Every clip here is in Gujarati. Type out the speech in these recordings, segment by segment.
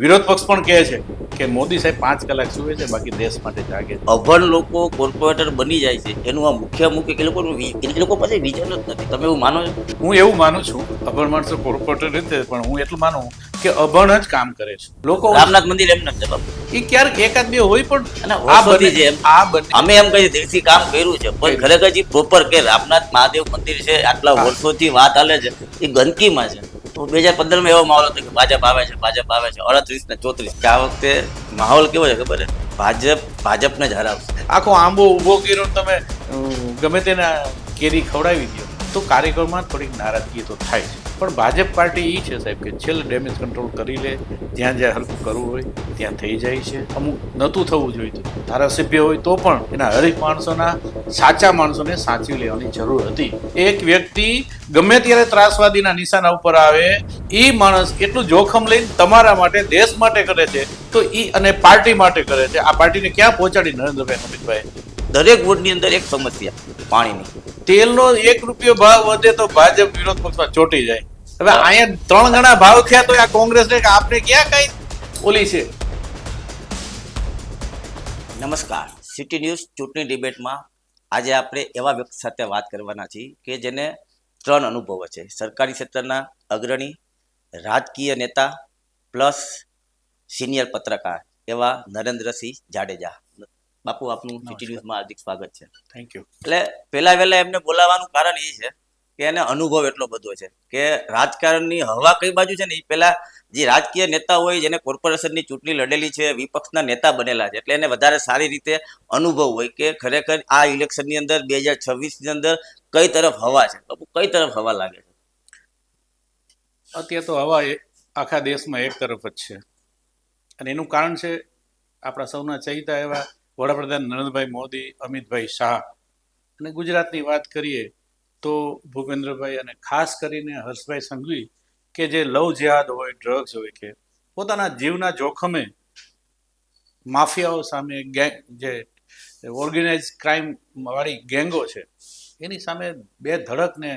વિરોધ પક્ષ પણ કહે છે કે મોદી સાહેબ 5 કલાક સુવે છે, બાકી દેશ માટે જાગે છે. અભણ લોકો કોર્પોરેટર બની જાય છે એનું આ મુખ્ય એ લોકો પાસે વિઝન જ નથી. તમે એવું માનો છો? હું એવું માનું છું, અભણ માણસો કોર્પોરેટર રીતે, પણ હું એટલું માનું કે અભણ જ કામ કરે છે. લોકો રામનાથ મંદિર એમ નથી બાપુ. એ ક્યારેક એકાદ બે હોય, પણ અને આ વર્ષોથી બંને છે એમ. આ બંને અમે એમ કહીએ દેશી કામ કર્યું છે, પણ ખરેખર જે પ્રોપર કે રામનાથ મહાદેવ મંદિર છે આટલા હા. વર્ષોથી વાત હાલે છે એ ગંદકીમાં છે. તો 2015 એવો માહોલ હતો કે ભાજપ આવે છે 38 ને 34. આ વખતે માહોલ કેવો છે ખબર છે? ભાજપને જ હરાવશે. આખો આંબો ઊભો કર્યો ને તમે ગમે તેના કેરી ખવડાવી દો તો કાર્યક્રમમાં થોડીક નારાજગી તો થાય છે. પણ ભાજપ પાર્ટી એ છે સાહેબ કે છેલ્લે ડેમેજ કંટ્રોલ કરી લે, જ્યાં જ્યાં હરકું કરવું હોય ત્યાં થઈ જાય છે. અમુક નહોતું થવું જોઈએ. ધારાસભ્ય હોય તો પણ એના હરીફ માણસોના, સાચા માણસોને સાચવી લેવાની જરૂર હતી. એક વ્યક્તિ ગમે ત્યારે ત્રાસવાદીના નિશાના ઉપર આવે, એ માણસ એટલું જોખમ લઈને તમારા માટે, દેશ માટે કરે છે, તો ઈ અને પાર્ટી માટે કરે છે. આ પાર્ટીને ક્યાં પહોંચાડી નરેન્દ્રભાઈ અમિતભાઈ? દરેક વોર્ડની અંદર એક સમસ્યા પાણીની. તેલનો 1 રૂપિયો ભાવ વધે તો ભાજપ વિરોધ પક્ષમાં ચોંટી જાય. હવે અહીંયા 3 ગણા ભાવ થયા તો આ કોંગ્રેસને કે આપને ક્યાં કઈ ઓલી છે. નમસ્કાર, સિટી ન્યૂઝ ચૂંટણી ડિબેટમાં આજે આપણે એવા વ્યક્તિ સાથે વાત કરવાના છીએ કે જેને 3 અનુભવો છે: સરકારી ક્ષેત્રના અગ્રણી, રાજકીય નેતા પ્લસ સિનિયર પત્રકાર એવા નરેન્દ્રસિંહ જાડેજા. બાપુ, આપનું સિટી ન્યૂઝમાં હાર્દિક સ્વાગત છે. Thank you. એટલે પહેલા વહેલા એમને બોલાવવાનું કારણ એ છે કે એને અનુભવ એટલો બધો છે કે રાજકારણની હવા કઈ બાજુ છે ને એ પહેલા જે રાજકીય નેતા હોય, જેને કોર્પોરેશનની ચૂંટણી લડેલી છે, વિપક્ષના નેતા બનેલા છે, એટલે એને વધારે સારી રીતે અનુભવ હોય કે ખરેખર આ ઇલેક્શનની અંદર 2026ની અંદર કઈ તરફ હવા છે. બાપુ, કઈ તરફ હવા લાગે છે? અત્યારે તો હવા આખા દેશમાં એક તરફ જ છે, અને એનું કારણ છે આપણા સૌના ચહિતા એવા વડાપ્રધાન નરેન્દ્રભાઈ મોદી, અમિતભાઈ શાહ. અને ગુજરાતની વાત કરીએ તો ભૂપેન્દ્રભાઈ, અને ખાસ કરીને હર્ષભાઈ સંઘવી, કે જે લવ જેહાદ હોય, ડ્રગ્સ હોય, કે પોતાના જીવના જોખમે માફિયાઓ સામે, જે ઓર્ગેનાઇઝ ક્રાઇમ વાળી ગેંગો છે એની સામે બે ધડકને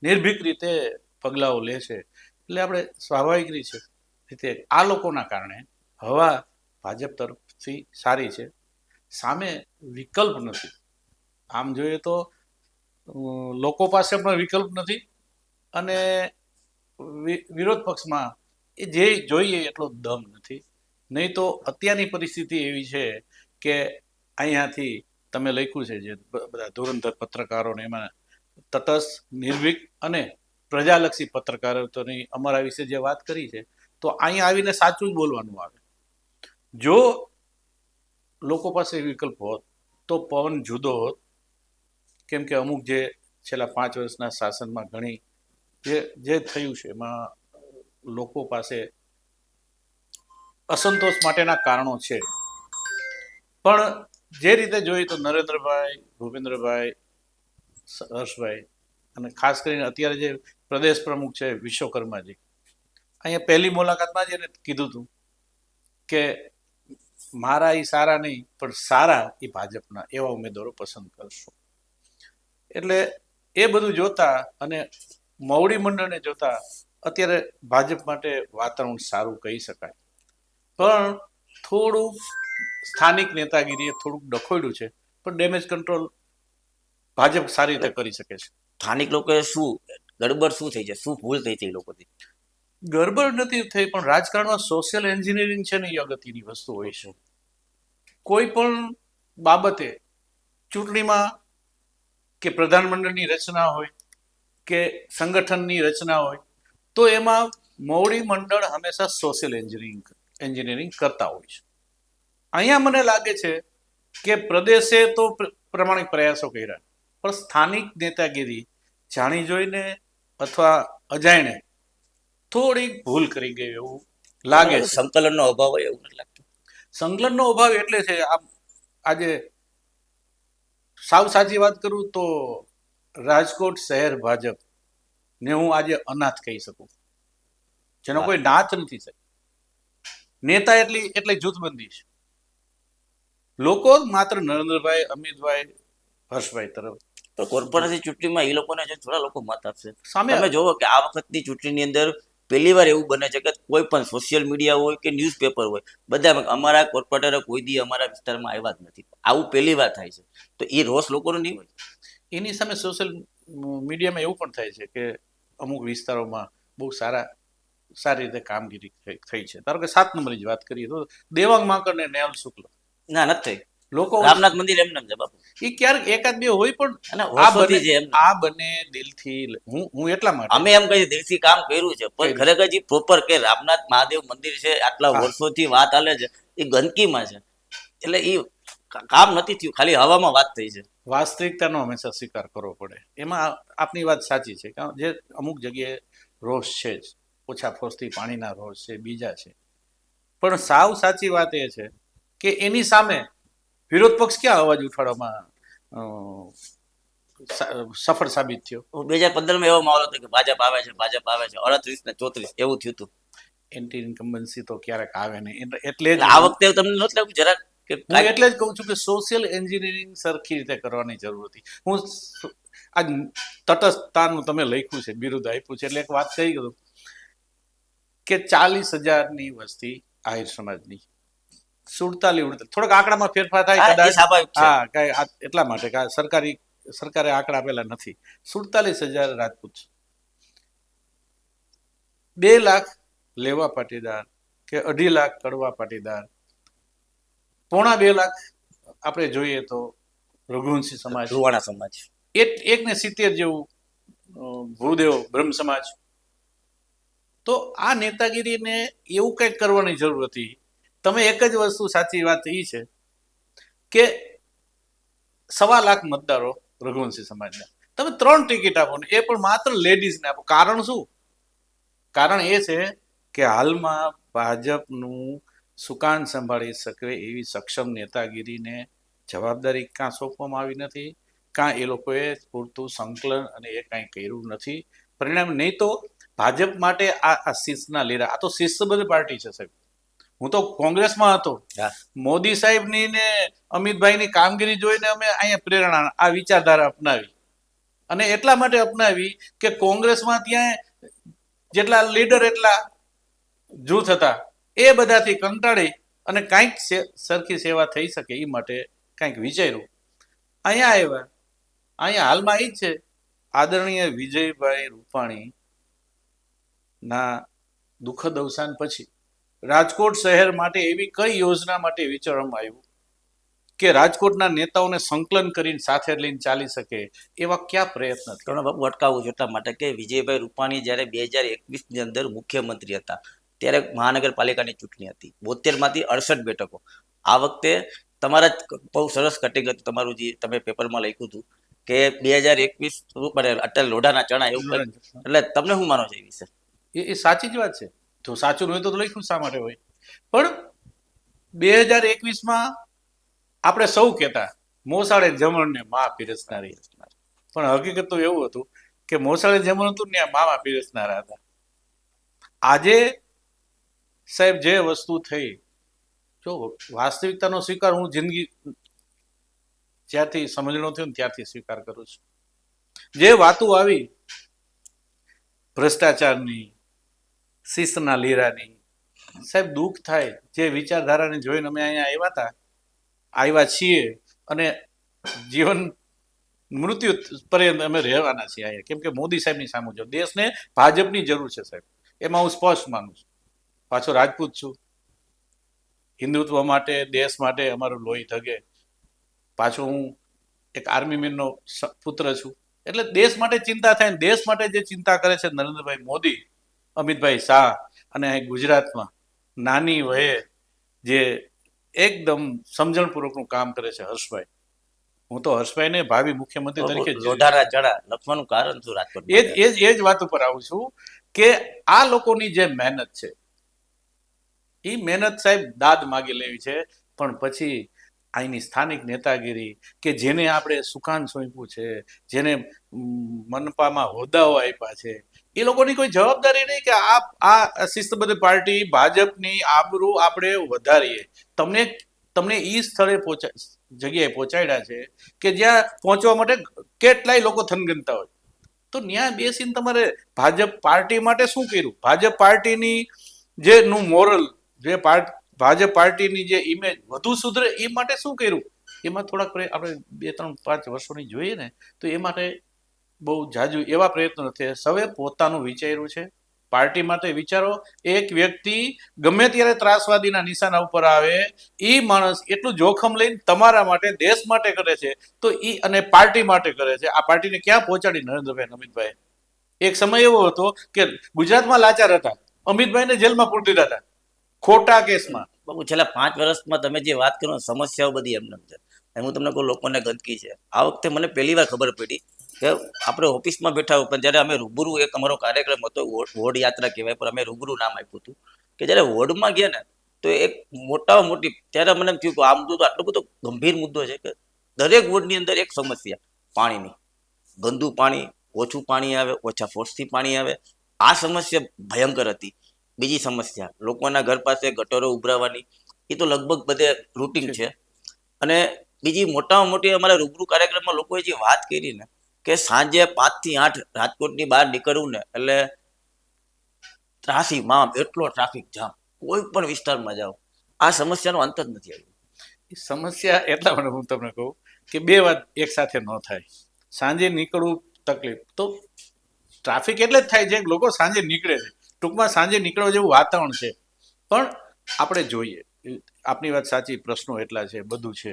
નિર્ભીક રીતે પગલાઓ લે છે. એટલે આપણે સ્વાભાવિક રીતે આ લોકોના કારણે હવા ભાજપ તરફથી સારી છે. સામે વિકલ્પ નથી. આમ જોઈએ તો લોકો પાસે પણ વિકલ્પ નથી, અને વિરોધ પક્ષમાં એ જે જોઈએ એટલો દમ નથી. નહીં તો અત્યારની પરિસ્થિતિ એવી છે કે અહીંયાથી તમે લખ્યું છે જે બધા ધુરંધર પત્રકારોને, એમાં તટસ્થ, નિર્ભીક અને પ્રજાલક્ષી પત્રકારોની અમારા વિશે જે વાત કરી છે, તો અહીંયા આવીને સાચું જ બોલવાનું આવે. જો લોકો પાસે વિકલ્પ હોત તો પવન જુદો હોત. કેમ કે અમુક જે છેલ્લા 5 વર્ષના શાસનમાં ઘણી જે થયું છે એમાં લોકો પાસે અસંતોષ માટેના કારણો છે. પણ જે રીતે જોઈએ તો નરેન્દ્રભાઈ, ભૂપેન્દ્રભાઈ, હર્ષભાઈ, અને ખાસ કરીને અત્યારે જે પ્રદેશ પ્રમુખ છે વિશ્વકર્માજી, અહીંયા પહેલી મુલાકાતમાં જ એને કીધું હતું કે મારા એ સારા નહીં, પણ સારા એ ભાજપના એવા ઉમેદવારો પસંદ કરશો. એટલે એ બધું જોતા અને મોવડી મંડળને જોતા અત્યારે ભાજપ માટે વાતાવરણ સારું કહી શકાય. પણ થોડું સ્થાનિક નેતાગીરીએ થોડુંક ડખોડ્યું છે, પણ ડેમેજ કંટ્રોલ ભાજપ સારી રીતે કરી શકે છે. સ્થાનિક લોકોએ શું ગડબડ શું થઈ છે, શું ભૂલ થઈ છે એ લોકોથી? ગડબડ નથી થઈ, પણ રાજકારણમાં સોશિયલ એન્જિનિયરિંગ છે ને એ અગત્યની વસ્તુ હોય છે. કોઈ પણ બાબતે ચૂંટણીમાં કે પ્રધાનમંડળની રચના હોય કે સંગઠનની રચના હોય, તો એમાં મોવડી મંડળ હંમેશા સોશિયલ એન્જિનિયરિંગ કરતા હોય છે. અહીંયા મને લાગે છે કે પ્રદેશે તો પ્રમાણિક પ્રયાસો કર્યા, પણ સ્થાનિક નેતાગીરી જાણી જોઈને અથવા અજાણે થોડીક ભૂલ કરી ગઈ એવું લાગે છે. સંકલનનો અભાવ હોય એવું નથી લાગતું? સંકલનનો અભાવ એટલે છે, આજે સાવ સાચી વાત કરું તો રાજકોટ શહેર ભાજપ ને હું આજે અનાથ કહી શકું, જેનો કોઈ નાથ નથી સાહેબ. નેતા એટલે જૂથબંધી છે. લોકો માત્ર નરેન્દ્રભાઈ, અમિતભાઈ, હર્ષભાઈ તરફ. તો કોર્પોરેશન ચૂંટણીમાં એ લોકોને છે થોડા લોકો મત આપશે. સામે તમે જોવો કે આ વખતની ચૂંટણીની અંદર પહેલી વાર એવું બને છે કે કોઈ પણ સોશિયલ મીડિયા હોય કે ન્યૂઝપેપર હોય બધામાં અમારા કોર્પોરેટરો કોઈ દી અમારા વિસ્તારમાં આવ્યા જ નથી, આવું પહેલી વાર થાય છે. તો એ રોષ લોકોનો નહીં હોય. એની સામે સોશિયલ મીડિયામાં એવું પણ થાય છે કે અમુક વિસ્તારોમાં બહુ સારી રીતે કામગીરી થઈ છે. ધારો કે 7 નંબરની જ વાત કરીએ તો દેવાંગ માકડ ને નેહલ શુક્લ, ના નથી થઈ. લોકો રામનાથ મંદિર એમને છે બાપુ, એ ક્યારેક એકાદ બે હોય પણ અને આ બને વર્ષોથી છે એમને. આ બને દિલથી હું એટલા માટે અમે એમ કહીએ દિલથી કામ કર્યું છે, પણ કર્યું. ખરેખર જે પ્રોપર કે રામનાથ મહાદેવ મંદિર છે આટલા હા. વર્ષોથી વાત હાલે છે એ ગંદકીમાં છે, એટલે એ કામ નથી થયું, ખાલી હવામાં વાત થઈ છે. વાસ્તવિકતાનો હંમેશા સ્વીકાર કરવો પડે. એમાં આપની વાત સાચી છે કે જે અમુક જગ્યાએ રોષ છે જ, ઓછા ફોર્સથી પાણીના રોષ છે, બીજા છે, પણ સાવ સાચી વાત એ છે કે એની સામે વિરોધ પક્ષ ક્યાં અવાજ ઉઠાડવામાં સફળ સાબિત થયો. 2015 એવો માહોલ હતો કે ભાજપ આવે છે, ભાજપ આવે છે, 38 ને 34 એવું થયું હતું. એન્ટી ઇન્કમ્બન્સી તો ક્યારેક આવે નહીં, એટલે જ એટલે આ વખતે તમને નથી લાગ્યું જરાક કે હું એટલે જ કહું છું કે સોશિયલ એન્જિનિયરિંગ સરખી રીતે કરવાની જરૂર હતી. હું આ તટસ્થતાનું તમે લખ્યું છે, બિરુદ આપ્યું છે, એટલે એક વાત કહી ગયું કે 40,000ની વસ્તી આહિર સમાજની, 47 થોડાક આંકડામાં ફેરફાર થાય હા, એ કદાચ, સ્વાભાવિક છે. હા કઈ એટલા માટે કે સરકારે આંકડા આપેલા નથી. 47,000 રાજપૂત, 2 લાખ લેવા પાટીદાર કે 2.5 લાખ કડવા પાટીદાર, 1.25 લાખ આપણે જોઈએ તો રઘુવંશી સમાજ, રૂવાણા સમાજ, 1.70 જેવું ભૂદેવ બ્રહ્મ સમાજ. તો આ નેતાગીરીને એવું કંઈક કરવાની જરૂર હતી. તમે એક જ વસ્તુ સાચી વાત એ છે કે 1.25 લાખ મતદારો રઘુવંશી સમાજના, તમે 3 ટિકિટ આપો ને એ પણ માત્ર લેડીઝને આપો. કારણ શું? કારણ એ છે કે હાલમાં ભાજપનું સુકાન સંભાળી શકે એવી સક્ષમ નેતાગીરીને જવાબદારી કાં સોંપવામાં આવી નથી, કાં એ લોકોએ પૂરતું સંકલન અને એ કાંઈ કર્યું નથી. પરિણામ નહીં તો ભાજપ માટે આ શિસ્તના લીરા, આ તો શિસ્તબદ્ધ પાર્ટી છે સાહેબ. હું તો કોંગ્રેસમાં હતો, મોદી સાહેબની ને અમિતભાઈની કામગીરી જોઈને અમે અહીંયા પ્રેરણા આ વિચારધારા અપનાવી, અને એટલા માટે અપનાવી કે કોંગ્રેસમાં ત્યાં જેટલા લીડર એટલા જૂથ હતા, એ બધાથી કંટાળી અને કાંઈક સરખી સેવા થઈ શકે એ માટે કાંઈક વિચાર્યું, અહીંયા આવ્યા. અહીંયા હાલમાં એ જ છે, આદરણીય વિજયભાઈ રૂપાણી ના દુઃખદ અવસાન પછી રાજકોટ શહેર માટે એવી કઈ યોજના માટે વિચારવામાં આવ્યું કે રાજકોટના નેતાઓને સંકલન કરીને સાથે લઈને ચાલી શકે, એવા ક્યાં પ્રયત્ન થયા? ઘણો બાબુ અટકાવું છું એટલા માટે કે વિજયભાઈ રૂપાણી જ્યારે 2021ની અંદર મુખ્યમંત્રી હતા ત્યારે મહાનગરપાલિકાની ચૂંટણી હતી, 72માંથી 68 બેઠકો. આ વખતે તમારા બહુ સરસ કટિંગ હતું તમારું, જે તમે પેપરમાં લખ્યું હતું કે 2021 અટલ લોઢાના ચણા એવું કંઈક. એટલે તમને શું માનો છે એ વિશે? એ સાચી જ વાત છે. જો સાચું હોય તો લખ્યું શા માટે હોય? પણ 2021માં આપણે સૌ કહેતા મોસાળે જમણને મા પીરસનારી, પણ હકીકત તો એવું હતું કે મોસાળે જમણ હતું ને મામા પીરસનારા હતા. આજે સાહેબ જે વસ્તુ થઈ, જો વાસ્તવિકતાનો સ્વીકાર હું જિંદગી જ્યારથી સમજણો થયો ને ત્યારથી સ્વીકાર કરું છું. જે વાતો આવી ભ્રષ્ટાચારની, શિસ્તના લીરાની, સાહેબ દુઃખ થાય. જે વિચારધારાને જોઈને અમે અહીંયા આવ્યા છીએ અને જીવન મૃત્યુ પર્યંત અમે રહેવાના છીએ અહીંયા, કેમ કે મોદી સાહેબની સામે જો દેશને ભાજપની જરૂર છે સાહેબ, એમાં હું સ્પષ્ટ માનું છું. પાછો રાજપૂત છું, હિન્દુત્વ માટે, દેશ માટે અમારું લોહી ધગે. પાછો હું એક આર્મી મેનનો પુત્ર છું, એટલે દેશ માટે ચિંતા થાય ને દેશ માટે જે ચિંતા કરે છે નરેન્દ્રભાઈ મોદી, અમિતભાઈ શાહ, અને ગુજરાતમાં નાની વયે જે એકદમ સમજણપૂર્વકનું કામ કરે છે હર્ષભાઈ. હું તો હર્ષભાઈને ભાવિ મુખ્યમંત્રી તરીકે લોઢાના ચણા લખવાનું કારણ શું રાજકોટ? એ જ વાત ઉપર આવું છું કે આ લોકોની જે મહેનત છે એ મહેનત સાહેબ દાદ માગી લેવી છે, પણ પછી અહીંની સ્થાનિક નેતાગીરી કે જેને આપણે સુકાન સોંપ્યું છે, જેને મનપામાં હોદ્દાઓ આપ્યા છે, એ લોકોની કોઈ જવાબદારી નહીં કે આ શિસ્તબદ્ધ પાર્ટી ભાજપની આબરૂ આપણે વધારીએ. તમને એ સ્થળે જગ્યાએ પહોંચાડ્યા છે કે જ્યાં પહોંચવા માટે કેટલાય લોકો થનગનતા હોય. તો ન્યા બેસીને તમારે ભાજપ પાર્ટી માટે શું કર્યું, ભાજપ પાર્ટીની જે નું મોરલ, જે ભાજપ પાર્ટીની જે ઇમેજ વધુ સુધરે એ માટે શું કર્યું, એમાં થોડાક આપણે 2-3-5 વર્ષોની જોઈએ ને તો એ માટે બહુ જાજુ એવા પ્રયત્નો નથી. સૌએ પોતાનું વિચાર્યું છે, પાર્ટી માટે વિચારો. એક વ્યક્તિ ગમે ત્યારે ત્રાસવાદીના નિશાના ઉપર આવે, એ માણસ એટલું જોખમ લઈને તમારા માટે, દેશ માટે કરે છે, તો ઈ અને પાર્ટી માટે કરે છે. આ પાર્ટીને ક્યાં પહોંચાડી નરેન્દ્રભાઈ, અમિતભાઈ? એક સમય એવો હતો કે ગુજરાતમાં લાચાર હતા, અમિતભાઈને જેલમાં પૂરી દીધા હતા ખોટા કેસમાં. બાબુ છેલ્લા 5 વર્ષમાં તમે જે વાત કરો સમસ્યાઓ બધી એમને છે. હું તમને કહું લોકોને ગંદકી છે. આ વખતે મને પહેલી વાર ખબર પડી કે આપણે ઓફિસમાં બેઠા હોય પણ જ્યારે અમે રૂબરૂ એક અમારો કાર્યક્રમ હતો, વોર્ડ યાત્રા કહેવાય, પણ અમે રૂબરૂ નામ આપ્યું હતું કે જ્યારે વોર્ડમાં ગયા ને તો એક મોટામાં મોટી, ત્યારે મને એમ થયું કે આ મુદ્દો તો આટલો બધો ગંભીર મુદ્દો છે કે દરેક વોર્ડની અંદર એક સમસ્યા પાણીની, ગંદુ પાણી, ઓછું પાણી આવે, ઓછા ફોર્સથી પાણી આવે. આ સમસ્યા ભયંકર હતી. બીજી સમસ્યા લોકોના ઘર પાસે ગટરો ઉભરાવાની, એ તો લગભગ બધે રૂટીન છે. અને બીજી મોટામાં મોટી અમારા રૂબરૂ કાર્યક્રમમાં લોકોએ જે વાત કરી ને કે સાંજે 5 થી 8 રાજકોટની બહાર નીકળવું ને એટલે ત્રાસીમામ, એટલો ટ્રાફિક જામ, કોઈ પણ વિસ્તારમાં જાઓ, આ સમસ્યાનો અંત જ નથી આવ્યો. એ સમસ્યા એટલા માટે હું તમને કહું કે બે વાત એક સાથે ન થાય. સાંજે નીકળવું તકલીફ, તો ટ્રાફિક એટલે જ થાય છે લોકો સાંજે નીકળે છે. ટૂંકમાં સાંજે નીકળવા જેવું વાતાવરણ છે. પણ આપણે જોઈએ, આપની વાત સાચી, પ્રશ્નો એટલા છે, બધું છે.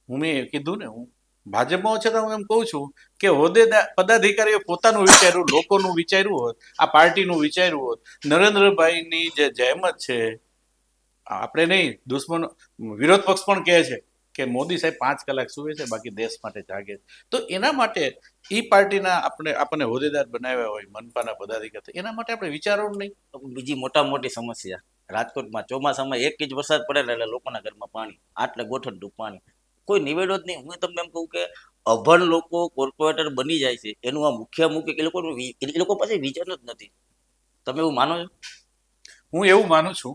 મેં કીધું ને, હું ભાજપમાં છે તો હું એમ કહું છું કે હોદ્દેદાર પદાધિકારીઓ પોતાનું વિચાર્યું, લોકોનું વિચાર્યું હોત, આ પાર્ટીનું વિચાર્યું હોત, નરેન્દ્રભાઈની જે જહેમત છે, આપણે નહીં, દુશ્મનો, વિરોધ પક્ષ પણ કહે છે કે મોદી સાહેબ 5 કલાક સૂવે છે, બાકી દેશ માટે જાગે છે. તો એના માટે ઈ પાર્ટીના આપણને હોદ્દેદાર બનાવ્યા હોય, મનપાના પદાધિકારી, એના માટે આપણે વિચારવું નહીં. બીજી મોટી સમસ્યા રાજકોટમાં ચોમાસામાં 1 ઇંચ વરસાદ પડે ને એટલે લોકોના ઘરમાં પાણી, આટલે ગોઠણનું પાણી, કોઈ નિવેડો જ નહીં. હું તમને એમ કહું કે અભણ લોકો કોર્પોરેટર બની જાય છે એનું આ મુખ્ય એ લોકો પાસે વિઝન જ નથી. તમે એવું માનો છો? હું એવું માનું છું,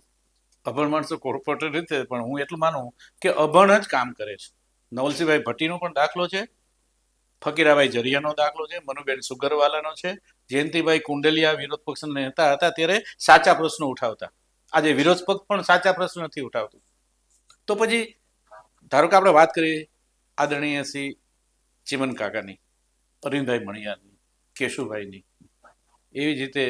અભણ માણસો કોર્પોરેટર રીતે, પણ હું એટલું માનું કે અભણ જ કામ કરે છે. નવલસિંહભાઈ ભટ્ટીનો પણ દાખલો છે, ફકીરાભાઈ જરિયાનો દાખલો છે, મનુબેન સુગરવાલાનો છે, જયંતિભાઈ કુંડલિયા વિરોધ પક્ષના નેતા હતા ત્યારે સાચા પ્રશ્નો ઉઠાવતા. આજે વિરોધ પક્ષ પણ સાચા પ્રશ્નો નથી ઉઠાવતું. તો પછી ધારો કે આપણે વાત કરીએ આદરણીય શ્રી ચીમન કાકાની, અરવિંદભાઈ મણિયારની, કેશુભાઈની, એવી જ રીતે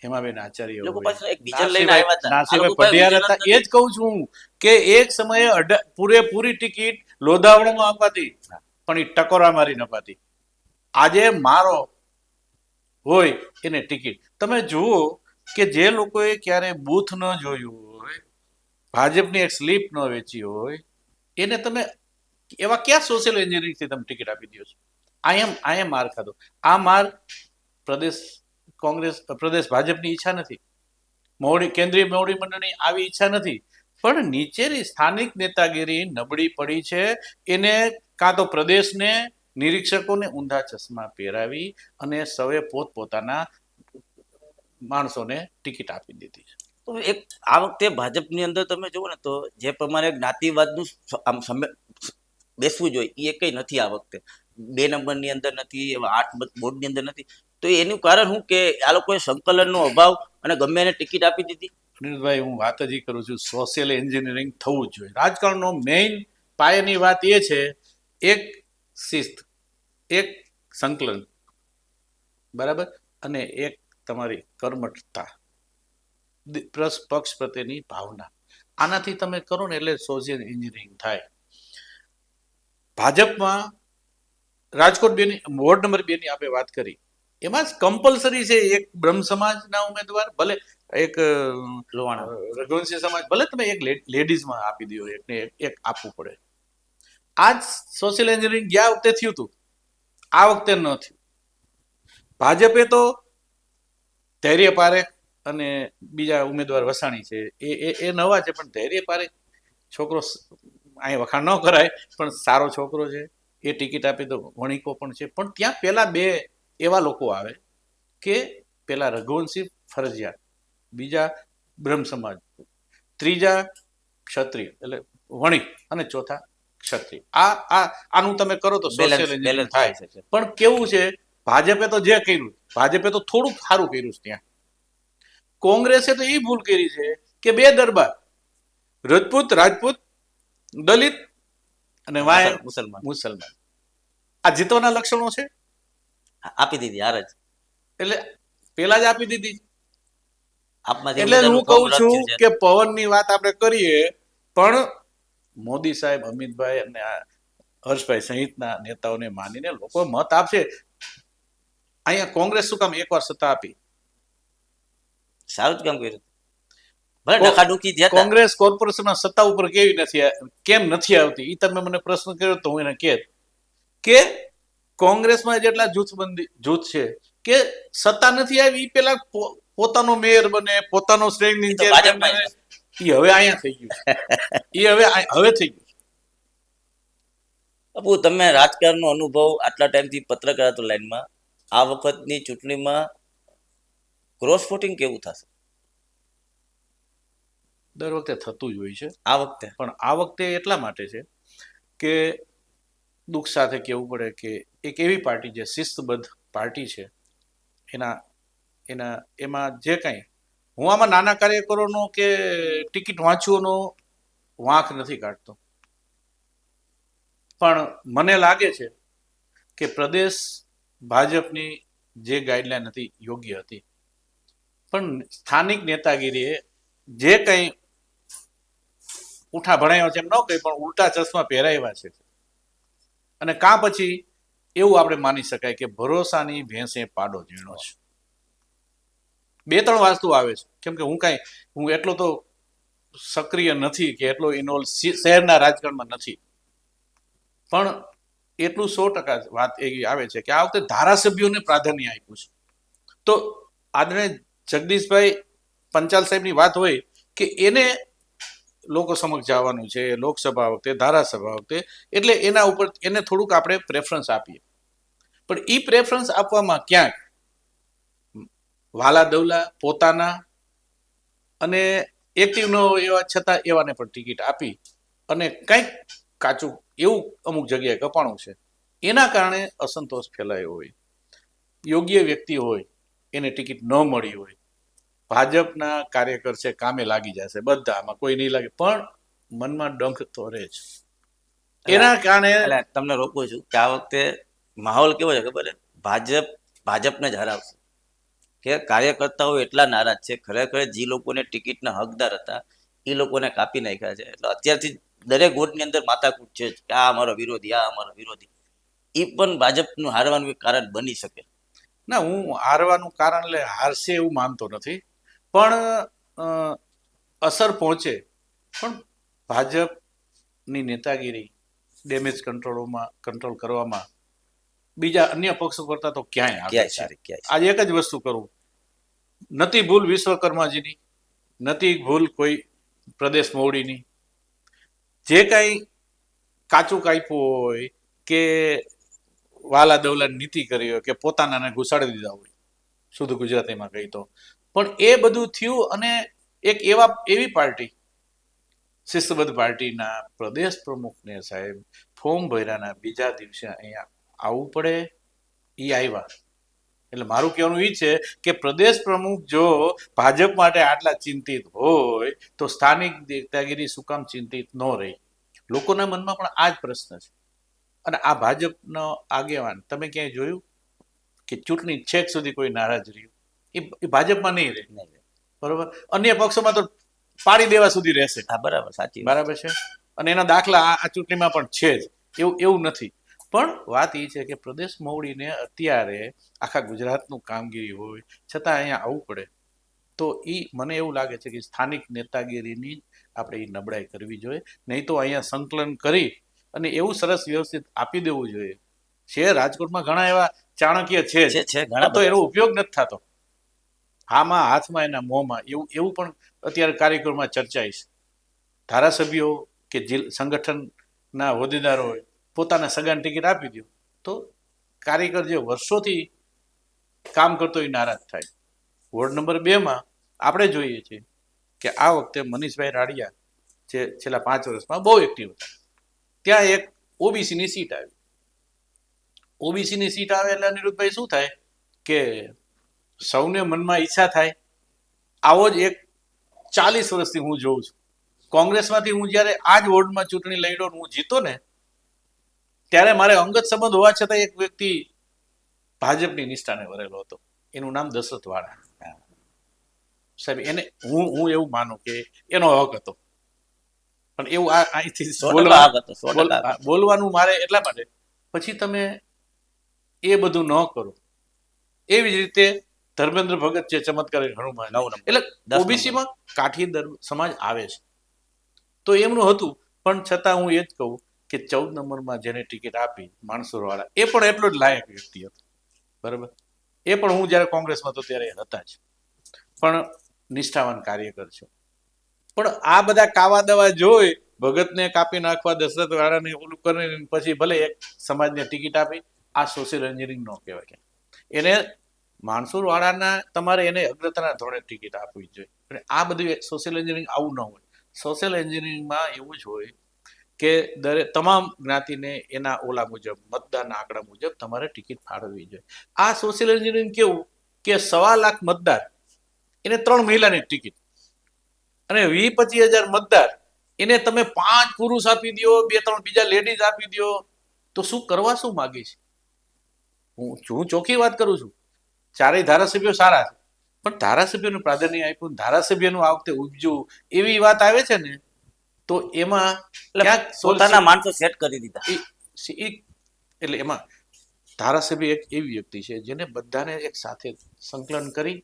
હેમાબેન આચાર્ય, લોકો પાસે એક વિઝન લઈને આવ્યા હતા. નાસિભાઈ પઢિયાર હતા. એ જ કહું છું કે એક સમયે પૂરેપૂરી ટિકિટ લોધાવડામાં અપાતી, પણ એ ટકોરા મારી ન અપાતી. આજે મારો હોય એને ટિકિટ. તમે જુઓ કે જે લોકોએ ક્યારે બૂથ ન જોયું હોય, ભાજપની એક સ્લીપ ન વેચી હોય, એને તમે એવા ક્યાં સોશિયલ એન્જિનિયરિંગથી તમે ટિકિટ આપી દો છો? આ માર ખાધો. આ માર પ્રદેશ ભાજપની ઈચ્છા નથી, કેન્દ્રીય મોવડી મંડળની આવી ઈચ્છા નથી, પણ નીચેની સ્થાનિક નેતાગીરી નબળી પડી છે. એને કાં તો પ્રદેશને, નિરીક્ષકોને ઊંધા ચશ્મા પહેરાવી અને સૌએ પોતપોતાના માણસોને ટિકિટ આપી દીધી છે. તો એક આ વખતે ભાજપની અંદર તમે જુઓ ને તો જે પ્રમાણે જ્ઞાતિવાદનું આમ બેસવું જોઈએ એ કંઈ નથી આ વખતે. 2 નંબરની અંદર નથી, એવા 8 બોર્ડની અંદર નથી. તો એનું કારણ શું કે આ લોકોએ સંકલનનો અભાવ અને ગમે એને ટિકિટ આપી દીધી. અનિલભાઈ, હું વાત જ કરું છું, સોશિયલ એન્જિનિયરિંગ થવું જ જોઈએ. રાજકારણનો મેઇન પાયાની વાત એ છે, એક શિસ્ત, એક સંકલન, બરાબર, અને એક તમારી કર્મઠતા, પક્ષ પ્રત્યેની ભાવના. આનાથી તમે કરો ને એટલે સોશિયલ એન્જિનિયરિંગ થાય. ભાજપમાં રાજકોટ વોર્ડ નંબર 2 ની આપણે વાત કરી, એમાં કમ્પલસરી છે એક બ્રહ્મ સમાજના ઉમેદવાર, ભલે એક રઘુવંશી સમાજ, ભલે તમે એક લેડીઝમાં આપી દો, એકને એક આપવું પડે. આ જ સોશિયલ એન્જિનિયરિંગ ગયા વખતે થયું હતું, આ વખતે ન થયું. ભાજપે તો ધૈર્ય પારેખ અને બીજા ઉમેદવાર વસાણી છે, એ નવા છે, પણ ધૈર્ય પારેખ છોકરો, અહીં વખાણ ન કરાય પણ સારો છોકરો છે, એ ટિકિટ આપી દો. વણિકો પણ છે, પણ ત્યાં પેલા 2 એવા લોકો આવે કે પેલા રઘુવંશી ફરજિયાત, બીજા બ્રહ્મ સમાજ, ત્રીજા ક્ષત્રિય એટલે વણિક, અને ચોથા ક્ષત્રિય. આનું તમે કરો તો સોશિયલ એન્જિનિયરિંગ થાય. પણ કેવું છે, ભાજપે તો જે કર્યું, ભાજપે તો થોડુંક સારું કર્યું છે ત્યાં. કોંગ્રેસે તો એ ભૂલ કરી છે કે બે દરબાર, રાજપૂત, દલિત અને વાય મુસલમાન મુસલમાન, આ જીતવાના લક્ષણો છે. આપી દીધી હાર જ. એટલે પેલા જ આપી દીધી. આપમાંથી એટલે હું ઉમેદવારનું ફોર્મ કહું રદ છું થયું છે. કે પવનની વાત આપણે કરીએ, પણ મોદી સાહેબ, અમિતભાઈ અને આ હર્ષભાઈ સહિતના નેતાઓને માનીને લોકો મત આપશે. અહીંયા કોંગ્રેસ શું કામ એકવાર સત્તા આપી? સારું જ કામ કર્યું. ભલે ડખાડુકી થયા હતા. કોંગ્રેસ કોર્પોરેશનના સત્તા ઉપર કેમ નથી આવતી? એ તમે મને પ્રશ્ન કર્યો તો હું એને કહેત કે કોંગ્રેસમાં જેટલા જૂથ છે કે સત્તા નથી આવી, એ પેલા પોતાનો મેયર બને, પોતાનો સ્ટેન્ડિંગ એ તો ચેરમેન ભાજપમાં બને. એ હવે અહીંયા થઈ ગયું છે. એ હવે થઈ ગયું. બાપુ, તમે રાજકારણનો અનુભવ આટલા ટાઈમથી પત્રકાર હતો લાઈનમાં, આ વખતની ચૂંટણીમાં ક્રોસ વોટિંગ કેવું થશે? દર વખતે થતું જ હોય છે, આ વખતે પણ આ વખતે એટલા માટે છે કે દુઃખ સાથે કહેવું પડે કે એક એવી પાર્ટી જે શિસ્તબદ્ધ પાર્ટી છે, એમાં જે કંઈ, હું આમાં નાના કાર્યકરોનો કે ટિકિટ વાંચુઓનો વાંક નથી કાઢતો, પણ મને લાગે છે કે પ્રદેશ ભાજપની જે ગાઈડલાઈન હતી યોગ્ય હતી, પણ સ્થાનિક નેતાગીરીએ જે કંઈ ઉઠા ભણાવ્યા છે, એમ ન કહી પણ ઉલટા ચશ્મા પહેરાવ્યા છે, અને કાં પછી એવું આપણે માની શકાય કે ભરોસાની ભેંસે પાડો ઝીણો છે. બે ત્રણ વસ્તુ આવે છે, કેમ કે હું એટલો તો સક્રિય નથી કે એટલો ઇન્વોલ્વ શહેરના રાજકારણમાં નથી, પણ એટલું 100% વાત એવી આવે છે કે આ વખતે ધારાસભ્યોને પ્રાધાન્ય આપ્યું છે. તો આદરણીય જગદીશભાઈ પંચાલ સાહેબની વાત હોય કે એને લોકો સમક્ષ જવાનું છે લોકસભા વખતે, ધારાસભા વખતે, એટલે એના ઉપર એને થોડુંક આપણે પ્રેફરન્સ આપીએ, પણ એ પ્રેફરન્સ આપવામાં ક્યાંક વાલા દવલા પોતાના અને એક્ટિવ ન એવા છતાં એવાને પણ ટિકિટ આપી અને કંઈક કાચું એવું અમુક જગ્યાએ કપાણું છે, એના કારણે અસંતોષ ફેલાયો હોય, યોગ્ય વ્યક્તિ હોય એને ટિકિટ ન મળી હોય, ભાજપના કાર્યકર છે કામે લાગી જશે બધામાં, કોઈ નહીં લાગે, પણ મનમાં ડંખ તો રહે જ. એના કારણે એટલે તમને રોકું છું કે આ વખતે માહોલ કેવો છે ખબર છે? ભાજપને જ હરાવશે. કે કાર્યકર્તાઓ એટલા નારાજ છે, ખરેખર જે લોકોને ટિકિટના હકદાર હતા એ લોકોને કાપી નાખ્યા છે. એટલે અત્યારથી દરેક વોટની અંદર માથાકૂટ છે કે આ અમારો વિરોધી, આ અમારો વિરોધી. એ પણ ભાજપનું હારવાનું એક કારણ બની શકે. ના, હું હારવાનું કારણ એટલે હારશે એવું માનતો નથી, પણ અસર પહોંચે, પણ ભાજપની નેતાગીરી ડેમેજ કંટ્રોલ કરવામાં બીજા અન્ય પક્ષો કરતા તો ક્યાંય આગળ છે. આજે એક જ વસ્તુ કરું, નથી ભૂલ વિશ્વકર્માજીની, નથી ભૂલ કોઈ પ્રદેશ મોવડીની, જે કાંઈ કાચું કાપ્યું હોય કે વાલા દવલા નીતિ કરી હોય કે પોતાનાને ઘુસાડી દીધા હોય, શુદ્ધ ગુજરાતીમાં કહી તો, પણ એ બધું થયું અને એક એવી પાર્ટી, શિસ્તબદ્ધ પાર્ટીના પ્રદેશ પ્રમુખને સાહેબ ફોર્મ ભર્યાના બીજા દિવસે અહીંયા આવવું પડે, એ આવ્યા. એટલે મારું કહેવાનું એ છે કે પ્રદેશ પ્રમુખ જો ભાજપ માટે આટલા ચિંતિત હોય તો સ્થાનિક નેતાગીરી શું કામ ચિંતિત ન રહી? લોકોના મનમાં પણ આ જ પ્રશ્ન છે. અને આ ભાજપનો આગેવાન તમે ક્યાંય જોયું કે ચૂંટણી છેક સુધી કોઈ નારાજ રહ્યું? એ ભાજપમાં નહીં રહે, બરોબર? અન્ય પક્ષોમાં તો પાડી દેવા સુધી રહેશે. બરાબર, સાચી બરાબર છે. અને એના દાખલા આ ચૂંટણીમાં પણ છે જ, એવું નથી. પણ વાત એ છે કે પ્રદેશ મોવડીને અત્યારે આખા ગુજરાતનું કામગીરી હોય છતાં અહીંયા આવવું પડે, તો મને એવું લાગે છે કે સ્થાનિક નેતાગીરીની આપણે એ નબળાઈ કરવી જોઈએ, નહીં તો અહીંયા સંકલન કરી અને એવું સરસ વ્યવસ્થિત આપી દેવું જોઈએ. છે રાજકોટમાં ઘણા એવા ચાણક્ય છે તો એનો ઉપયોગ નથી થતો. હાથમાં એના મોંમાં એવું પણ અત્યારે કાર્યક્રમમાં ચર્ચાય છે. ધારાસભ્યો કે સંગઠનના હોદ્દેદારોએ પોતાના સગાને ટિકિટ આપી દો તો કાર્યકર જે વર્ષોથી કામ કરતો એ નારાજ થાય. વોર્ડ નંબર 2માં આપણે જોઈએ છીએ કે આ વખતે મનીષભાઈ રાડિયા જે છેલ્લા 5 વર્ષમાં બહુ એક્ટિવ હતા, ત્યાં એક ઓબીસીની સીટ આવી, ઓબીસીની સીટ આવે એટલે અનિરુદ્ધભાઈ શું થાય કે સૌને મનમાં ઈચ્છા થાય. આવો જ એક 40 વર્ષથી હું જોઉં છું. કોંગ્રેસમાંથી હું જ્યારે આ જ વોર્ડમાં ચૂંટણી લડ્યો હું જીતો ને ત્યારે મારે અંગત સંબંધ હોવા છતાં એક વ્યક્તિ ભાજપની નિષ્ઠાને વરેલો હતો. એનું નામ દશરથ વાળા સાહેબ. એને હું એવું માનું કે એનો હક હતો, પણ એવું અહીંથી 100% હતો, 100% બોલવાનું મારે એટલા માટે. પછી તમે એ બધું ન કરો. એવી જ રીતે ધર્મેન્દ્ર ભગત જે ચમત્કાર હનુમાન, 9 નંબર, એટલે 10 નંબર. ઓબીસીમાં કાઠી સમાજ આવે છે તો એમનું હતું, પણ છતાં હું એ જ કહું કે 14 નંબરમાં જેને ટિકિટ આપી માણસોરવાળા, એ પણ એટલો જ લાયક વ્યક્તિ હતો. બરાબર, એ પણ હું જ્યારે કોંગ્રેસમાં હતો ત્યારે હતા જ, પણ નિષ્ઠાવાન કાર્યકર છે. પણ આ બધા કાવા દવા જોઈ ભગતને કાપી નાખવા, દશરથ વાળાને ઓલું કરીને પછી ભલે એક સમાજને ટિકિટ આપી, આ સોશિયલ એન્જિનિયરિંગ ન કહેવાય. એને માણસુર વાળાના તમારે એને અગ્રતાના ધોરણે ટિકિટ આપવી જોઈએ. અને આ બધું સોશિયલ એન્જિનિયરિંગ આવું ન હોય. સોશિયલ એન્જિનિયરિંગમાં એવું જ હોય કે તમામ જ્ઞાતિને એના ઓલા મુજબ મતદારના આંકડા મુજબ તમારે ટિકિટ ફાળવવી જોઈએ. આ સોશિયલ એન્જિનિયરિંગ કેવું કે 1.25 લાખ મતદાર એને 3 મહિલાની ટિકિટ, અને 20-25 હજાર મતદાર એને તમે 5 પુરુષ આપી દો, 2-3 બીજા લેડીઝ આપી દો, તો શું કરવા શું માગે છે? હું ચોખ્ખી વાત કરું છું. ચારેય ધારાસભ્યો સારા છે, પણ ધારાસભ્યોનું પ્રાધાન્ય આપ્યું, ધારાસભ્યનું આ વખતે ઉપજ્યું, એવી વાત આવે છે ને, તો એમાં ક્યાંક પોતાના માણસો સેટ કરી દીધા. એટલે એમાં ધારાસભ્ય એક એવી વ્યક્તિ છે જેને બધાને એક સાથે સંકલન કરી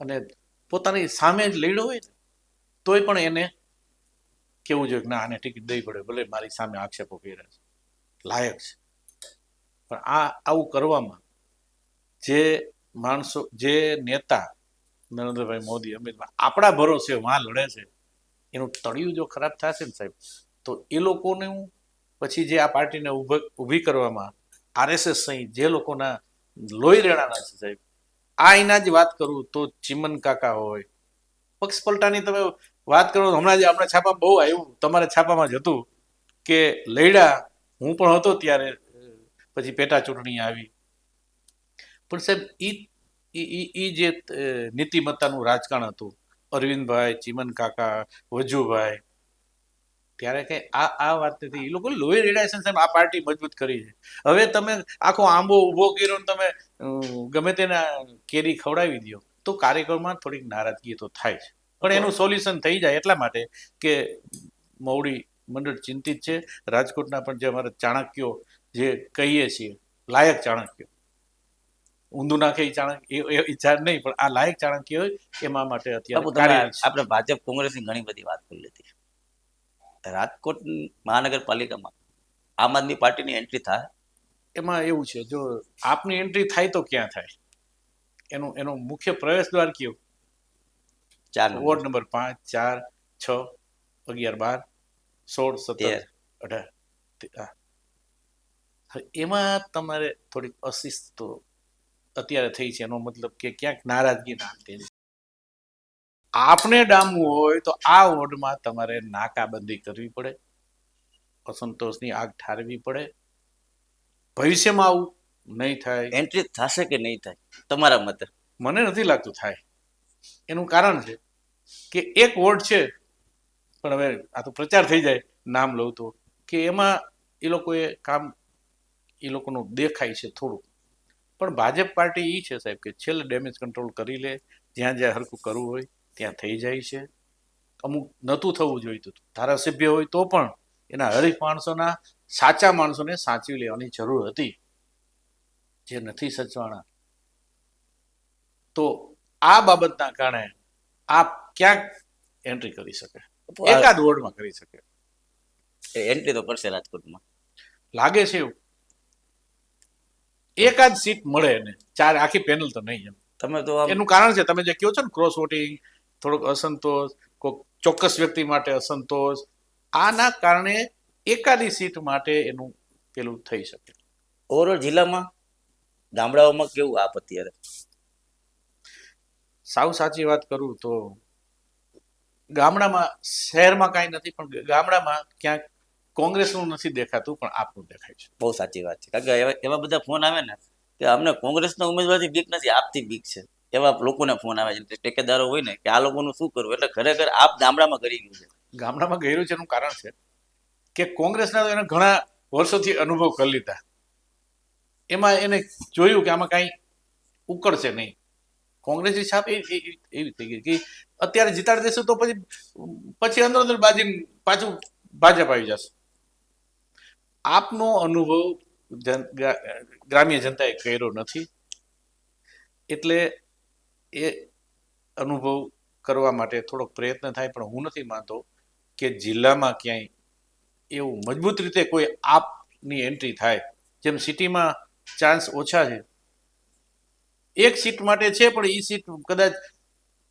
અને પોતાની સામે જ લડ્યો હોય ને તોય પણ એને કેવું જોઈએ ના આને ટિકિટ દઈ પડે, ભલે મારી સામે આક્ષેપો કર્યા છે, લાયક છે. પણ આવું કરવામાં જે માણસો, જે નેતા નરેન્દ્રભાઈ મોદી, અમિતભાઈ આપણા ભરોસે વાં લડે છે, એનું તળિયું જો ખરાબ થશે ને સાહેબ, તો એ લોકોને પછી જે આ પાર્ટીને ઊભી કરવામાં આરએસએસ સહિત જે લોકોના લોહી રેડાના છે સાહેબ, આ એના જ વાત કરું તો ચીમન કાકા હોય, પક્ષ પલટાની તમે વાત કરો, હમણાં જે આપણા છાપામાં બહુ આવ્યું, તમારા છાપામાં જ હતું કે લડ્યા, હું પણ હતો ત્યારે, પછી પેટા ચૂંટણી આવી. પણ સાહેબ ઈ જે નીતિમત્તાનું રાજકારણ હતું, અરવિંદભાઈ, ચીમન કાકા, વજુભાઈ, ત્યારે કઈ આ વાત નથી. એ લોકો લોહી રેડાય છે સાહેબ, આ પાર્ટી મજબૂત કરી છે. હવે તમે આખો આંબો ઉભો કર્યો ને તમે ગમે તેના કેરી ખવડાવી દો તો કાર્યક્રમમાં થોડીક નારાજગી તો થાય છે, પણ એનું સોલ્યુશન થઈ જાય એટલા માટે કે મવડી મંડળ ચિંતિત છે. રાજકોટના પણ જે અમારા ચાણક્યો જે કહીએ છીએ, લાયક ચાણક્ય, ઊંધું નાખે એ ચાણક્ય એ ઈચ્છા નહીં, પણ આ લાયક ચાણક્ય હોય એમાં માટે અત્યારે આપણે ભાજપ કોંગ્રેસની ઘણી બધી વાત કરી લીધી. રાજકોટ મહાનગરપાલિકામાં આમ આદમી પાર્ટીની એન્ટ્રી થાય, એમાં એવું છે, જો આપની એન્ટ્રી થાય તો ક્યાં થાય, એનો મુખ્ય પ્રવેશ દ્વાર કયો? 4 વોર્ડ નંબર 5, 4, 6, 11, 12, 16, 17, 18. એમાં તમારે થોડીક અશિસ્ત તો અત્યારે થઈ છે. એનો મતલબ કે ક્યાંક નારાજગી ના અંતે આપને ડામવું હોય તો આ વોર્ડમાં તમારે નાકાબંધી કરવી પડે, અસંતોષની આગ ઠારવી પડે. ભવિષ્યમાં આવું નહીં થાય. એન્ટ્રી થશે કે નહીં થાય તમારા મતે? મને નથી લાગતું થાય. એનું કારણ છે કે એક વોર્ડ છે, પણ હવે આ તો પ્રચાર થઈ જાય, નામ લઉં તો, કે એમાં એ લોકોએ કામ, એ લોકોનું દેખાય છે થોડું, પણ ભાજપ પાર્ટી એ છે સાહેબ કે છેલ્લે ડેમેજ કંટ્રોલ કરી લે, જ્યાં જ્યાં હરખું કરવું હોય ત્યાં થઈ જાય છે. અમુક નહોતું થવું જોઈતું, ધારાસભ્ય હોય તો પણ એના હરીફ માણસોના, સાચા માણસોને સાચવી લેવાની જરૂર હતી, જે નથી સચવાણા. તો આ બાબતના કારણે આપ ક્યાંક એન્ટ્રી કરી શકે, એકાદ વોર્ડમાં કરી શકે. એન્ટ્રી તો કરશે રાજકોટમાં, લાગે છે એવું. એકાદ સીટ મળે એને, 4 આખી પેનલ તો નહીં. એમ તમે તો એનું કારણ છે તમે જે કહો છો ને, ક્રોસ વોટિંગ, થોડોક અસંતોષ, કોઈ ચોક્કસ વ્યક્તિ માટે અસંતોષ, આના કારણે એકાદી સીટ માટે એનું પેલું થઈ શકે. ઓવરઓલ જિલ્લામાં ગામડાઓમાં કેવું આપ અત્યારે? સાવ સાચી વાત કરું તો ગામડામાં, શહેરમાં કાંઈ નથી, પણ ગામડામાં ક્યાંક કોંગ્રેસનું નથી દેખાતું પણ આપનું દેખાય છે. બહુ સાચી વાત છે. કારણ કે એવા બધા ફોન આવે ને કે અમને કોંગ્રેસના ઉમેદવારથી બીક નથી, આપથી બીક છે. એવા લોકોને ફોન આવે છે, ટેકેદારો હોય ને કે આ લોકોનું શું કરવું. એટલે ખરેખર આપ ગામડામાં કરી ગયું છે. ગામડામાં ગયેલું છે એનું કારણ છે કે કોંગ્રેસના તો એને ઘણા વર્ષોથી અનુભવ કરી લીધા. એમાં એને જોયું કે આમાં કાંઈ ઉકળશે નહીં. કોંગ્રેસની છાપ એવી થઈ ગઈ કે અત્યારે જીતાડી દેશું તો પછી અંદર અંદર બાજી પાછું ભાજપ આવી જશે. આપનો અનુભવ ગ્રામ્ય જનતાએ કર્યો નથી, એટલે એ અનુભવ કરવા માટે થોડોક પ્રયત્ન થાય. પણ હું નથી માનતો કે જિલ્લામાં ક્યાંય એવું મજબૂત રીતે કોઈ આપની એન્ટ્રી થાય. જેમ સિટીમાં ચાન્સ ઓછા છે, એક સીટ માટે છે પણ એ સીટ કદાચ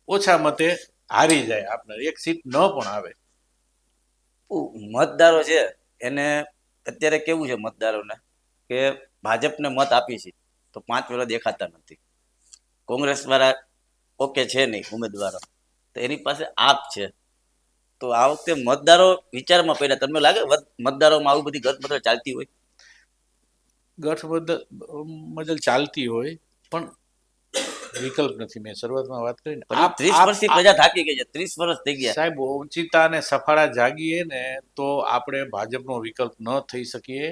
ઓછા મતે હારી જાય, આપને એક સીટ ન પણ આવે. મતદારો છે એને અત્યારે કેવું છે મતદારોને કે ભાજપને મત આપી છે તો 5 વર્ષ દેખાતા નથી. કોંગ્રેસ વાળા ઓકે છે નહીં ઉમેદવારો, તો એની પાસે આપ છે. તો આ વખતે મતદારો વિચારમાં પડ્યા. તમને લાગે મતદારોમાં આવી બધી ગતમતલબ ચાલતી હોય? ગઠબંધન ચાલતી હોય પણ વિકલ્પ નથી. મેં શરૂઆતમાં વાત કરી ને, 30 વર્ષથી પ્રજા થાકી ગઈ છે. 30 વર્ષ થઈ ગયા સાહેબ. ઓચિતા અને સફાળા જાગીએ ને તો આપણે ભાજપનો વિકલ્પ ન થઈ શકીએ.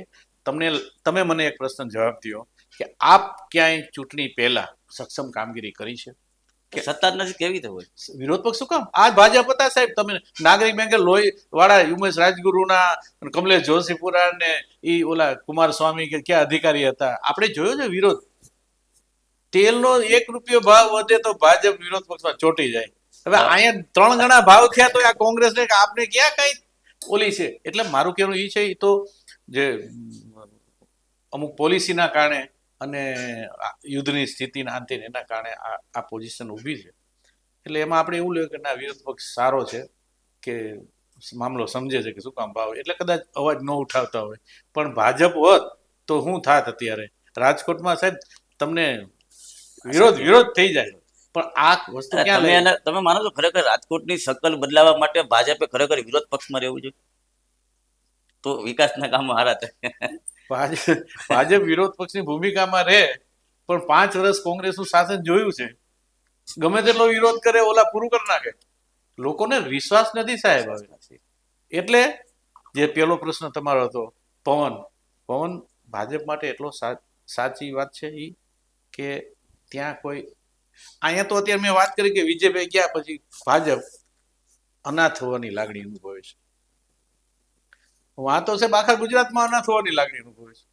તમે મને એક પ્રશ્ન જવાબ દો કે આપ ક્યાંય ચૂંટણી પહેલા સક્ષમ કામગીરી કરી છે? કે સત્તા જ નથી, કેવી રીતે હોય? વિરોધ પક્ષ શું કામ? આ ભાજપ હતા સાહેબ. તમે નાગરિક બેંકે લોહી વાળા ઉમેશ રાજગુરુના, કમલેશ જોશીપુરા ને ઈ ઓલા કુમારસ્વામી કે ક્યાં અધિકારી હતા, આપણે જોયો છે વિરોધ. તેલનો 1 રૂપિયો ભાવ વધે તો ભાજપ વિરોધ પક્ષમાં ચોંટી જાય. હવે અહીંયા 3 ગણા ભાવ થયા તો આ કોંગ્રેસને આપને ક્યાં કઈ ઓલી છે. એટલે મારું કહેવું એ છે, એ તો જે અમુક પોલિસીના કારણે અને યુદ્ધની સ્થિતિના અંતે એના કારણે આ પોઝિશન ઊભી છે. એટલે એમાં આપણે એવું લેવું કે ના, વિરોધ પક્ષ સારો છે કે મામલો સમજે છે કે શું કામ ભાવ, એટલે કદાચ અવાજ ન ઉઠાવતા હોય. પણ ભાજપ હોત તો શું થાત અત્યારે રાજકોટમાં સાહેબ? તમને વિરોધ થઈ જાય. પણ આ વસ્તુ ક્યાં લઈ? તમે માનો છો ખરેખર રાજકોટની શકલ બદલાવવા માટે ભાજપે ખરેખર વિરોધ પક્ષમાં રહેવું જોઈએ તો વિકાસના કામો હારા થાય? ભાજપ વિરોધ પક્ષની ભૂમિકામાં રહે પણ 5 વર્ષ કોંગ્રેસનું શાસન જોયું છે. ગમે તેટલો વિરોધ કરે ઓલા પૂરું કરી નાખે. લોકોને વિશ્વાસ નથી સાહેબ હવે. એટલે જે પેલો પ્રશ્ન તમારો હતો પવન ભાજપ માટે એટલો સાચી વાત છે એ કે ત્યાં કોઈ અહીંયા તો અત્યારે મેં વાત કરી કે વિજયભાઈ ગયા પછી ભાજપ અનાથ હોવાની લાગણી અનુભવે છે. વાતો સાહેબ આખા ગુજરાતમાં અનાથ હોવાની લાગણી અનુભવે છે.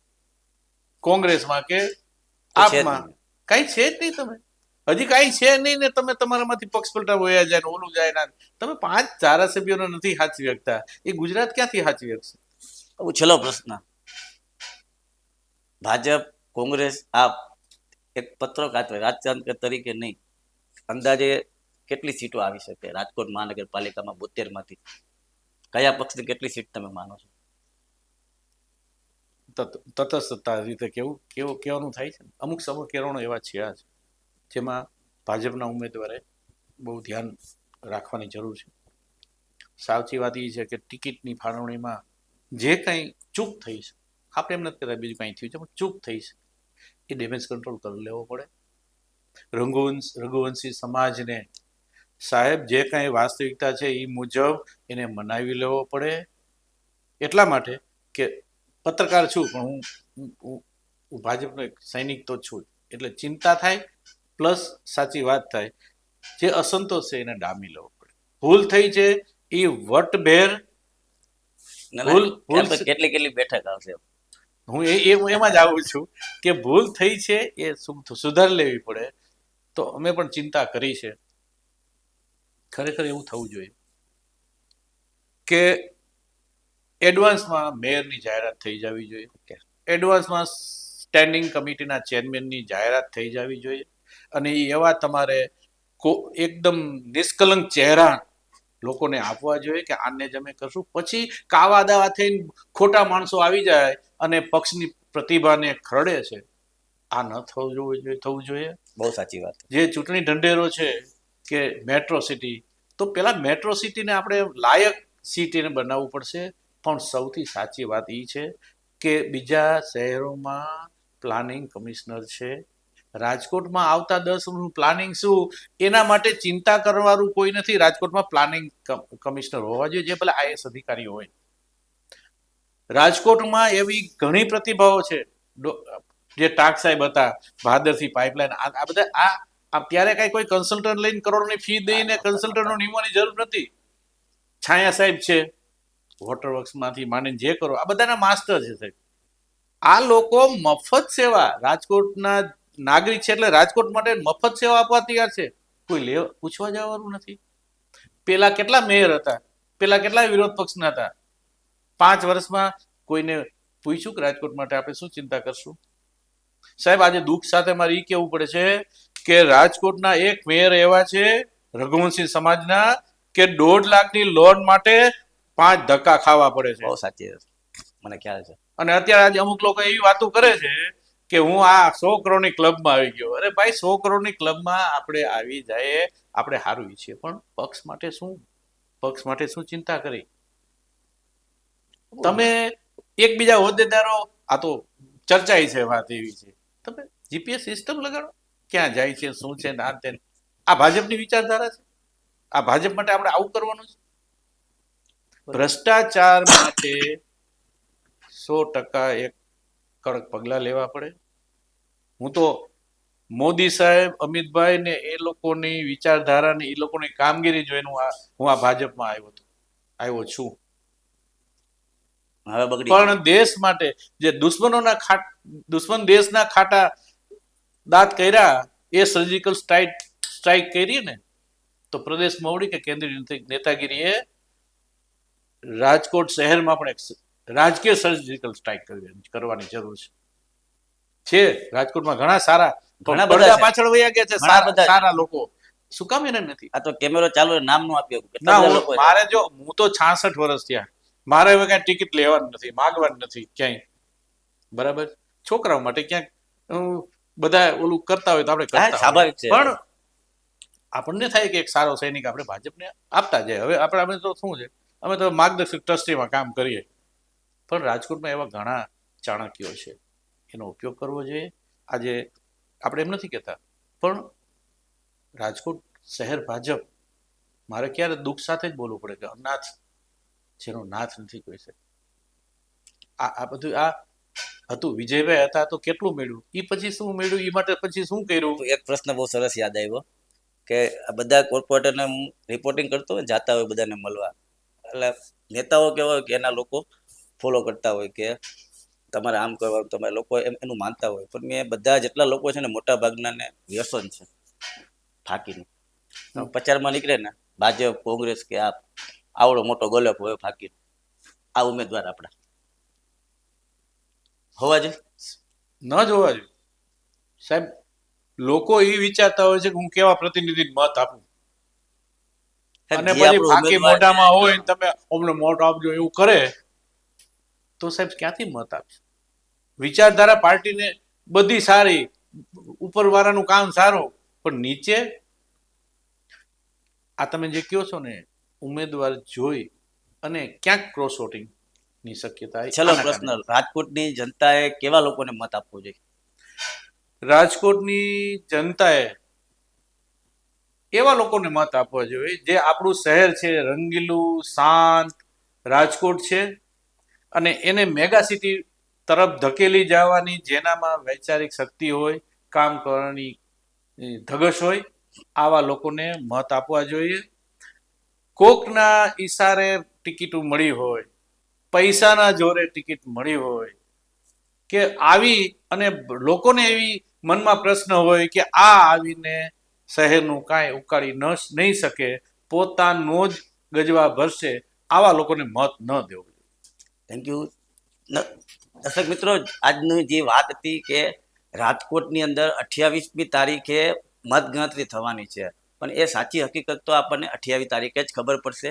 કોંગ્રેસમાં કે આપમાં કઈ છે જ નહીં. તમે હજી કઈ છે નહીં ને તમે તમારામાંથી પક્ષ પલટા વયા જાય ને ઓલું જાય ના. તમે 5 ધારાસભ્યોને નથી સાચવી શકતા, એ ગુજરાત ક્યાંથી સાચવી શકશે? છેલ્લો પ્રશ્ન, ભાજપ કોંગ્રેસ આપ એક પત્રકાર રાજકારણ તરીકે નહીં, અંદાજે કેટલી સીટો આવી શકે રાજકોટ મહાનગરપાલિકામાં 72 માંથી? કયા પક્ષની કેટલી સીટ તમે માનો છો? તટસ્થતા રીતે કહેવાનું થાય છે. અમુક સમીકરણો એવા છે જેમાં ભાજપના ઉમેદવારે બહુ ધ્યાન રાખવાની જરૂર છે. સાચી વાત એ છે કે ટિકિટની ફાળવણીમાં જે કંઈ ચૂક થઈ છે, આપણે એમ નથી કહેતા બીજું કંઈ થયું છે, પણ ચૂક થઈ છે એ ડેમેજ કંટ્રોલ કરી લેવો પડે. રઘુવંશી સમાજને સાહેબ જે કાંઈ વાસ્તવિકતા છે એ મુજબ એને મનાવી લેવો પડે. એટલા માટે કે પત્રકાર છું પણ હું ભાજપનો એક સૈનિક તો છું, એટલે ચિંતા થાય પ્લસ સાચી વાત થાય. જે અસંતોષ છે એને ડામી લેવો પડે. ભૂલ થઈ છે એ વટભેર કેટલી બેઠક આવશે? હું એમાં જ આવું છું કે ભૂલ થઈ છે એ સુધારી લેવી પડે. તો અમે પણ ચિંતા કરી છે. ખરેખર એવું થવું જોઈએ કે એડવાન્સમાં મેયરની જાહેરાત થઈ જવી જોઈએ, એડવાન્સમાં સ્ટેન્ડિંગ કમિટીના ચેરમેનની જાહેરાત થઈ જવી જોઈએ, અને એવા તમારે એકદમ નિષ્કલંક ચહેરા લોકોને આપવા જોઈએ કે આને જ અમે કરશું. પછી કાવા દાવા થઈને ખોટા માણસો આવી જાય અને પક્ષની પ્રતિભાને ખરડે છે. આ ન થવું જોઈએ. બહુ સાચી વાત. જે ચૂંટણી ઢંઢેરો છે કે મેટ્રો સિટી, તો પેલા મેટ્રો સિટીને આપણે લાયક સિટીને બનાવવું પડશે. પણ સૌથી સાચી વાત એ છે કે બીજા શહેરોમાં પ્લાનિંગ કમિશનર છે, રાજકોટમાં આવતા 10 વર્ષનું પ્લાનિંગ શું એના માટે ચિંતા કરવાનું કોઈ નથી. રાજકોટમાં પ્લાનિંગ કમિશનર હોવા જોઈએ, જે પેલા આઈએસ અધિકારી હોય. રાજકોટમાં એવી ઘણી પ્રતિભાઓ છે, જે ટાક સાહેબ હતા, ભાદરથી પાઇપલાઇન, આ બધા અત્યારે કઈ કોઈ કન્સલ્ટન્ટ લઈને કરોડની ફી દઈને કન્સલ્ટન્ટનો નિમવાની જરૂર નથી. છાયા સાહેબ છે, વોટર વર્ક્સમાંથી માંડીને જે કરો, આ બધાના માસ્ટર છે સાહેબ. આ લોકો મફત સેવા, રાજકોટના નાગરિક છે એટલે રાજકોટ માટે મફત સેવા આપવા તૈયાર છે. કોઈ પૂછવા જવાનું નથી. પેલા કેટલા મેયર હતા, પેલા કેટલા વિરોધ પક્ષના હતા. 5 વર્ષમાં કોઈને પૂછ્યું કે રાજકોટ માટે આપણે શું ચિંતા કરશું? સાહેબ આજે દુઃખ સાથે મારે એ કહેવું પડે છે કે રાજકોટના એક મેયર એવા છે રઘુવંશી સમાજના કે 1.5 લાખની લોન માટે 5 ધક્કા ખાવા પડે છે. બહુ સાચી વાત, મને ખ્યાલ છે. અને અત્યારે આજે અમુક લોકો એવી વાતો કરે છે કે હું આ 100 કરોડની ક્લબમાં આવી ગયો. અરે ભાઈ, 100 કરોડની ક્લબમાં આપણે આવી જાય, આપણે સારું ઈચ્છીએ, પણ પક્ષ માટે શું ચિંતા કરી? તમે એકબીજા હોદ્દેદારો, આ તો ચર્ચાઈ છે, વાત એવી છે, તમે જીપીએસ સિસ્ટમ લગાડો, ક્યાં જાય છે, શું છે, ના તે. આ ભાજપની વિચારધારા છે. આ ભાજપ માટે આપણે આવું કરવાનું છે. ભ્રષ્ટાચાર માટે 100% એક કડક પગલા લેવા પડે. હું તો મોદી સાહેબ, અમિતભાઈ ને એ લોકોની વિચારધારા ને એ લોકોની કામગીરી જોઈને હું આ ભાજપમાં આવ્યો છું. હવે બગડી પણ દેશ માટે જે દુશ્મન દેશના ખાટા દાંત કર્યા, એ સર્જિકલ સ્ટ્રાઇક કરી ને, તો પ્રદેશ મોવડી કે કેન્દ્રીય નેતાગીરીએ રાજકોટ શહેરમાં પણ એક રાજકીય સર્જિકલ સ્ટ્રાઇક કરવાની જરૂર છે. રાજકોટમાં ઘણા ઘણા પડદા બધા પાછળ વયા ગયા છે, ઘણા બધા સારા લોકો. શું કામ એને નથી? આ તો કેમેરો ચાલુ નામ નું આપ્યું. ના, મારે જો, હું તો 66 વર્ષ થયા, મારે હવે કઈ ટિકિટ લેવાની નથી, માગવાની નથી ક્યાંય. બરાબર, છોકરાઓ માટે ક્યાંક બધા ઓલું કરતા હોય તો આપણે કરતા, સ્વાભાવિક છે. પણ આપણને થાય કે એક સારો સૈનિક આપણે ભાજપને આપતા જાય. હવે આપણે તો શું છે, અમે તો માર્ગદર્શક ટ્રસ્ટીમાં કામ કરીએ, પણ રાજકોટમાં એવા ઘણા ચાણક્યો છે, એનો ઉપયોગ કરવો જોઈએ. આજે આપણે એમ નથી કહેતા, પણ રાજકોટ શહેર ભાજપ, મારે ક્યારે દુઃખ સાથે જ બોલવું પડે કે અનાથ, જેનો નાથ નથી કોઈ છે. આ બધું આ હતું. વિજયભાઈ હતા તો કેટલું મેળ્યું, એ પછી શું મેળ્યું, એ માટે પછી શું કર્યું? એક પ્રશ્ન બહુ સરસ યાદ આવ્યો કે આ બધા કોર્પોરેટરને હું રિપોર્ટિંગ કરતો હોય, જાતા હોય બધાને મળવા, એટલે નેતાઓ કેવા હોય કે એના લોકો ફોલો કરતા હોય કે તમારે આમ કરવાનું, તમારે લોકો એનું માનતા હોય. પણ મેં બધા જેટલા લોકો છે ને, મોટા ભાગનાને વ્યસન છે ફાકીનું. પ્રચારમાં નીકળે ને, ભાજપ, કોંગ્રેસ કે આવડો મોટો ગોલપ હોય ફાકી, આ ઉમેદવાર આપણા હોવા જોઈએ, ન જોવા જોઈએ સાહેબ. લોકો એ વિચારતા હોય છે કે હું કેવા પ્રતિનિધિને મત આપું, અને પછી ફાકી મોઢામાં હોય, તમે અમને મત આપજો એવું કરે, તો સાહેબ ક્યાંથી મત આપશે? વિચારધારા પાર્ટીને બધી સારી, ઉપરવાળાનું કામ સારું, પણ નીચે આ તમે જે કહો છો ને, ઉમેદવાર જોઈ અને ક્યાંક ક્રોસ વોટિંગ ની શક્યતા. ચલો પ્રશ્ન, રાજકોટની જનતાએ કેવા લોકોને મત આપવો જોઈએ? રાજકોટની જનતાએ એવા લોકોને મત આપવા જોઈએ જે આપણું શહેર છે, રંગીલું, શાંત રાજકોટ છે, અને એને મેગા સિટી તરફ ધકેલી જવાની, જેનામાં વૈચારિક શક્તિ હોય, કામ કરવાની ધગશ હોય, આવા લોકોને મત આપવા જોઈએ. કોકના ઈશારે ટિકિટ મળી હોય, પૈસાના જોરે ટિકિટ મળી હોય, કે આવી અને લોકોને એવી મનમાં પ્રશ્ન હોય કે આ આવીને શહેરનું કાંઈ ઉકાળી નહીં શકે, પોતાનો જ ગજવા ભરશે, આવા લોકોને મત ન દેવો. Thank you. દર્શક મિત્રો, આજની જે વાત હતી કે રાજકોટની અંદર 28મી તારીખે મતગણતરી થવાની છે, પણ એ સાચી હકીકત તો આપણને 28 તારીખે જ ખબર પડશે.